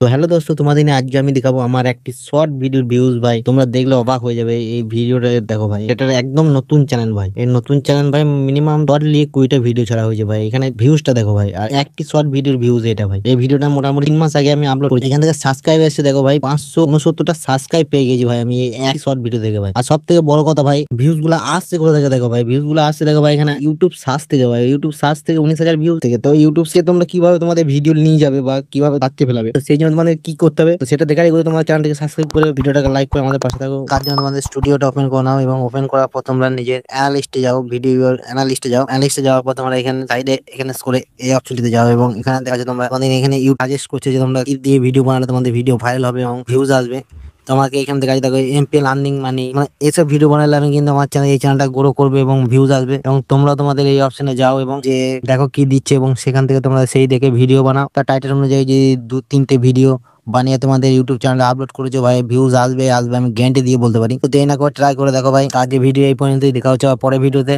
তো হ্যালো দোস্ত, তোমাদের নিয়ে আজকে আমি দেখাবো আমার একটি শর্ট ভিডিওর ভিউজ ভাই। তোমরা দেখলে অবাক হয়ে যাবে এই ভিডিওটা। দেখো ভাই, এটা একদম নতুন চ্যানেল ভাই। এই নতুন চ্যানেল ভাই, মিনিমাম 10 20টা ভিডিও ছাড়া হয়েছে ভাই। এখানে ভিউজটা দেখো ভাই, আর একটি শর্ট ভিডিওর ভিউজ এটা ভাই। এই ভিডিওটা মোটামুটি 3 মাস আগে আমি আপলোড করেছি। এখান থেকে সাবস্ক্রাইব এসে দেখো ভাই 569টা সাবস্ক্রাইব পেয়ে গেছি ভাই আমি এই এক শর্ট ভিডিও থেকে ভাই। আর সব থেকে বড় কথা ভাই, ভিউজ গুলো আসছে কোথা থেকে দেখো ভাই। ভিউজ গুলো আসছে দেখো ভাই এখানে ইউটিউব সার্চ থেকে ভাই। ইউটিউব সার্চ থেকে 19,000 ভিউ থেকে। তো ইউটিউব সে তোমরা কিভাবে তোমাদের ভিডিও নিয়ে যাবে বা কিভাবে বাড়তে ফেলাবে, তো সেই জন্য তোমাদের কি করতে হবে, তো সেটা দেখার আগে তোমার চ্যানেলটিকে সাবস্ক্রাইব করে ভিডিওটাকে লাইক করে আমাদের পাশে থাকো। তার জন্য তোমাদের স্টুডিওটা ওপেন করে নাও এবং ওপেন করার পর তোমরা নিজের অ্যানালিস্টে যাও, ভিডিও অ্যানালিস্টে যাও। অ্যানালিস্টে যাওয়ার পর তোমরা এখানে সাইডে এখানে করে এই অপশনটিতে যাও এবং এখানে দেখা যাচ্ছে তোমরা তোমাদের এখানে সাজেস্ট করছে যে তোমরা কি দিয়ে ভিডিও বানালে তোমাদের ভিডিও ভাইরাল হবে এবং ভিউজ আসবে। তোমাকে এখান থেকে দেখো এমপি লার্নিং মানে এসব ভিডিও বানালে আমি কিন্তু আমার চ্যানেল এই চ্যানেলটা গ্রো করবে এবং ভিউজ আসবে। এবং তোমরা তোমাদের এই অপশনে যাও এবং যে দেখো কি দিচ্ছে এবং সেখান থেকে তোমরা সেই দেখে ভিডিও বানাও। তার টাইটেল অনুযায়ী যে 2 3টে ভিডিও বানিয়ে তোমাদের ইউটিউব চ্যানেলে আপলোড করেছো ভাই, ভিউজ আসবে আসবে, আমি গ্যারান্টি দিয়ে বলতে পারি। তো দেরি না করে ট্রাই করে দেখো ভাই। আজকে ভিডিও এই পর্যন্তই, দেখা হচ্ছে আবার পরের ভিডিওতে।